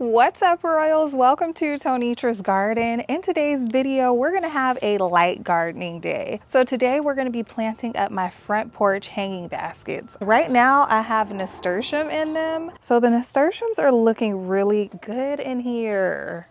What's up, Royals? Welcome to Tonitra's Garden. In today's video, we're gonna have a light gardening day. So today we're gonna be planting up my front porch hanging baskets. Right now, I have nasturtium in them. So the nasturtiums are looking really good in here.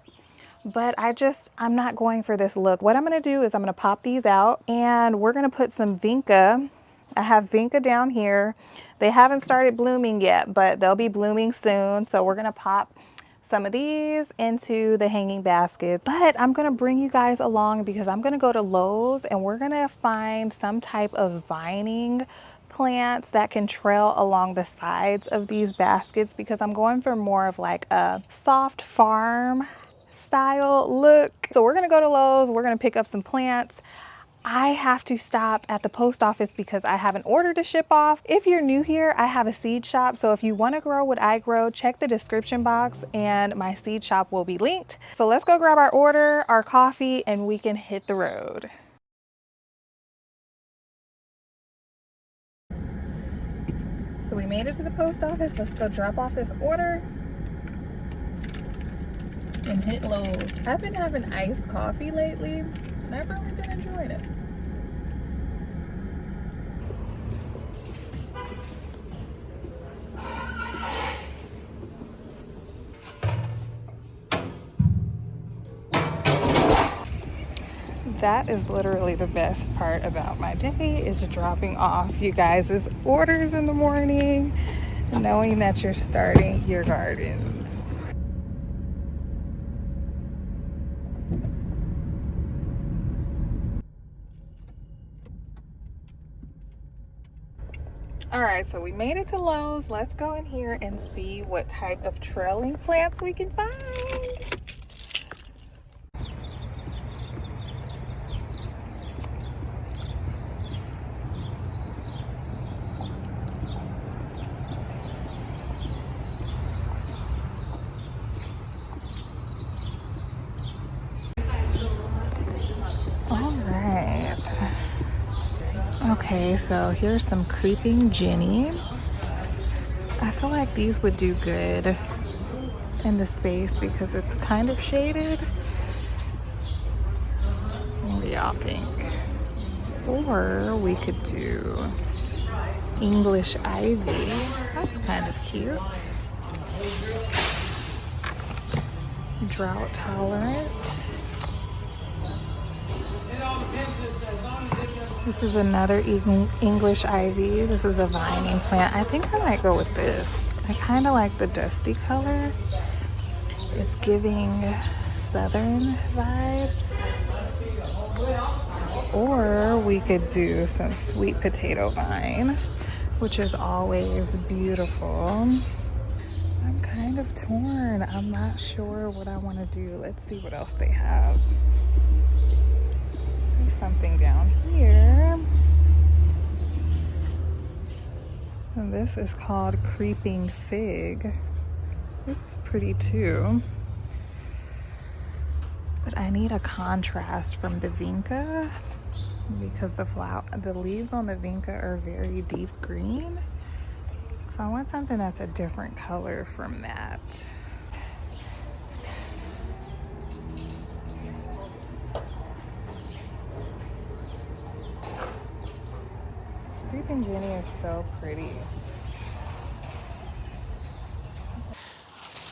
But I'm not going for this look. What I'm gonna do is I'm gonna pop these out and we're gonna put some vinca. I have vinca down here. They haven't started blooming yet, but they'll be blooming soon. So we're gonna pop some of these into the hanging baskets. But I'm gonna bring you guys along because I'm gonna go to Lowe's and we're gonna find some type of vining plants that can trail along the sides of these baskets because I'm going for more of like a soft farm style look. So we're gonna go to Lowe's, we're gonna pick up some plants. I have to stop at the post office because I have an order to ship off. If you're new here, I have a seed shop. So if you want to grow what I grow, check the description box and my seed shop will be linked. So let's go grab our order, our coffee, and we can hit the road. So we made it to the post office. Let's go drop off this order and hit Lowe's. I've been having iced coffee lately and I've really been enjoying it. That is literally the best part about my day, is dropping off you guys' orders in the morning, knowing that you're starting your gardens. All right, so we made it to Lowe's. Let's go in here and see what type of trailing plants we can find. All right. Okay, so here's some creeping Jenny. I feel like these would do good in the space because it's kind of shaded. What do y'all think? Or we could do English ivy. That's kind of cute. Drought tolerant. This is another English ivy. This is a vining plant. I think I might go with this. I kind of like the dusty color. It's giving southern vibes. Or we could do some sweet potato vine, which is always beautiful. I'm kind of torn. I'm not sure what I want to do. Let's see what else they have. There's something down here. And this is called creeping fig. This is pretty too. But I need a contrast from the vinca because the leaves on the vinca are very deep green. So I want something that's a different color from that. Creeping Jenny is so pretty.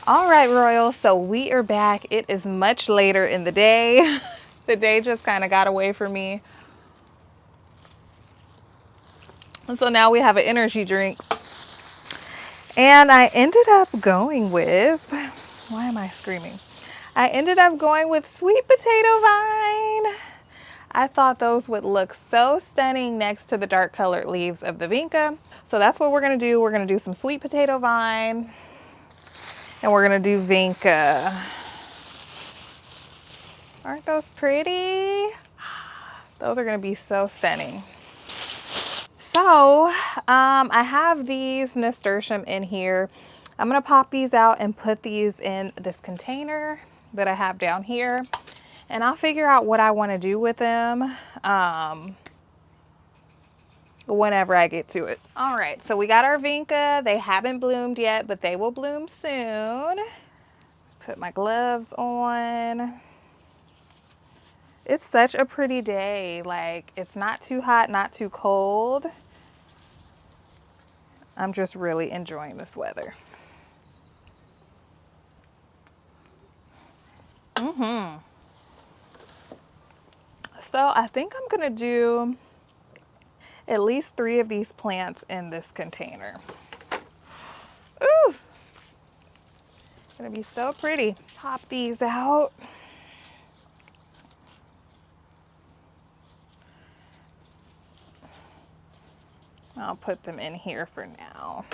All right, Royals, so we are back. It is much later in the day. The day just kind of got away from me. And so now we have an energy drink. And I ended up going with, why am I screaming? I ended up going with sweet potato vine. I thought those would look so stunning next to the dark colored leaves of the vinca. So that's what we're gonna do. We're gonna do some sweet potato vine and we're gonna do vinca. Aren't those pretty? Those are gonna be so stunning. So I have these nasturtium in here. I'm gonna pop these out and put these in this container that I have down here. And I'll figure out what I wanna do with them whenever I get to it. All right, so we got our vinca. They haven't bloomed yet, but they will bloom soon. Put my gloves on. It's such a pretty day. Like, it's not too hot, not too cold. I'm just really enjoying this weather. So I think I'm gonna do at least 3 of these plants in this container. Ooh, it's gonna be so pretty. Pop these out. I'll put them in here for now.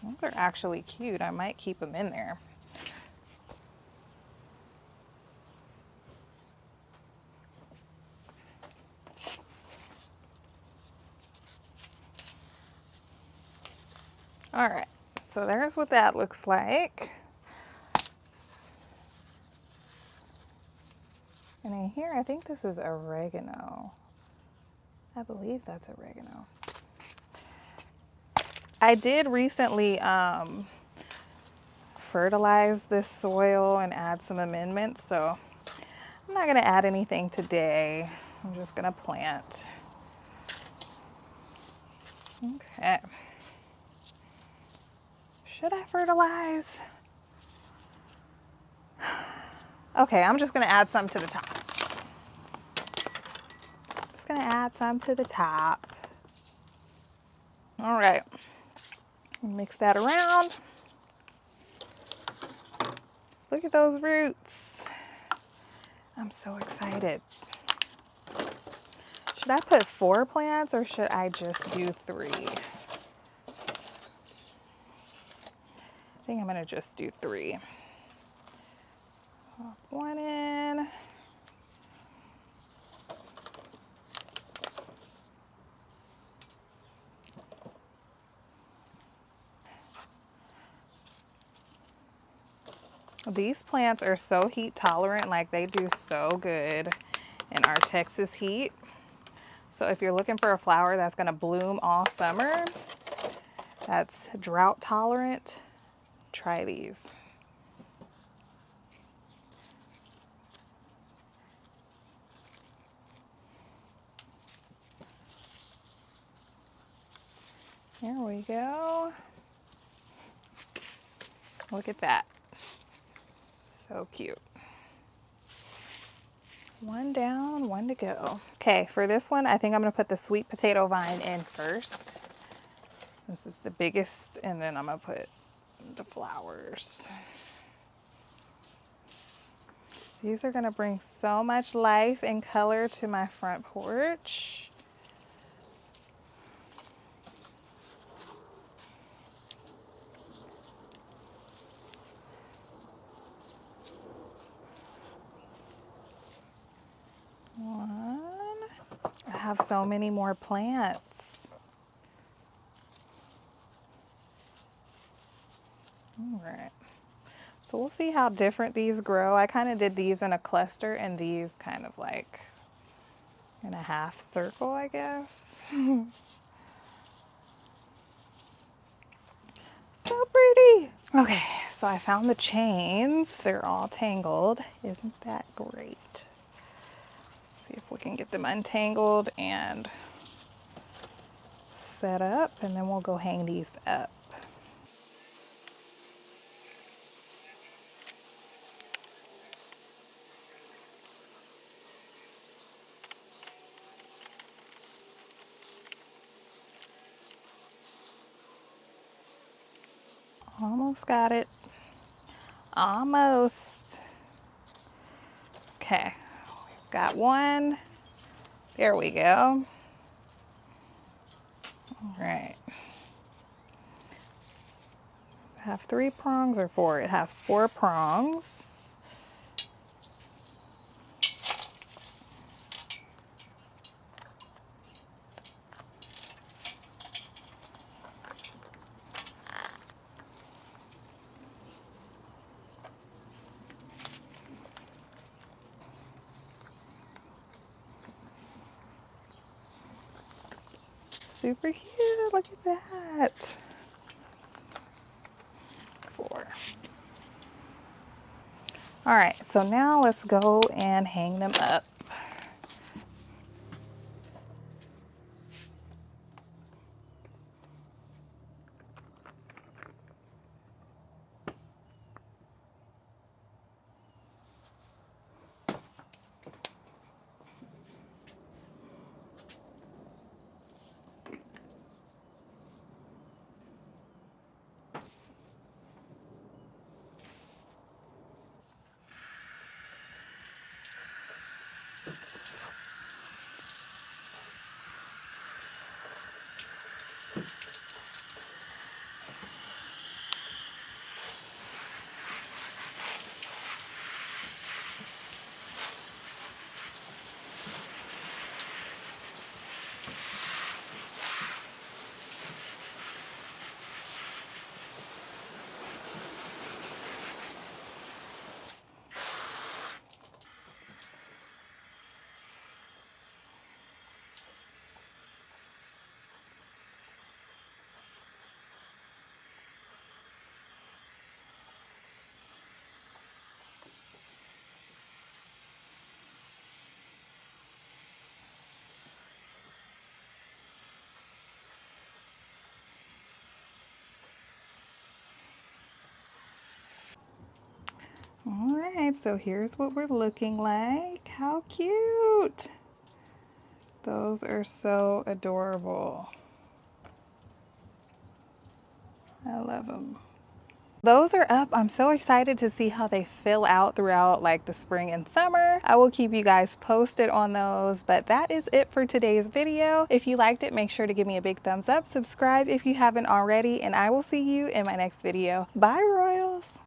Those are actually cute. I might keep them in there. All right, so there's what that looks like. And in here, I think this is oregano. I believe that's oregano. I did recently fertilize this soil and add some amendments, so I'm not gonna add anything today. I'm just gonna plant. Okay. Should I fertilize? Okay, I'm just gonna add some to the top. Just gonna add some to the top. All right, mix that around. Look at those roots. I'm so excited. Should I put 4 plants or should I just do 3? I think I'm gonna just do 3. Pop 1 in. These plants are so heat tolerant, like they do so good in our Texas heat. So if you're looking for a flower that's gonna bloom all summer, that's drought tolerant, try these. Here we go. Look at that. So cute. 1 down, 1 to go. Okay, for this one, I think I'm gonna put the sweet potato vine in first. This is the biggest, and then I'm gonna put the flowers. These are gonna bring so much life and color to my front porch. I have so many more plants. All right. So we'll see how different these grow. I kind of did these in a cluster and these kind of like in a half circle, I guess. So pretty. Okay, so I found the chains. They're all tangled. Isn't that great? See if we can get them untangled and set up, and then we'll go hang these up. Almost got it. Almost. Okay, we've got 1. There we go. All right. Have 3 prongs or 4? It has 4 prongs. Super cute, look at that. All right, so now let's go and hang them up. All right, so here's what we're looking like. How cute. Those are so adorable. I love them. Those are up. I'm so excited to see how they fill out throughout like the spring and summer. I will keep you guys posted on those, but that is it for today's video. If you liked it, make sure to give me a big thumbs up, subscribe if you haven't already, and I will see you in my next video. Bye, Royal.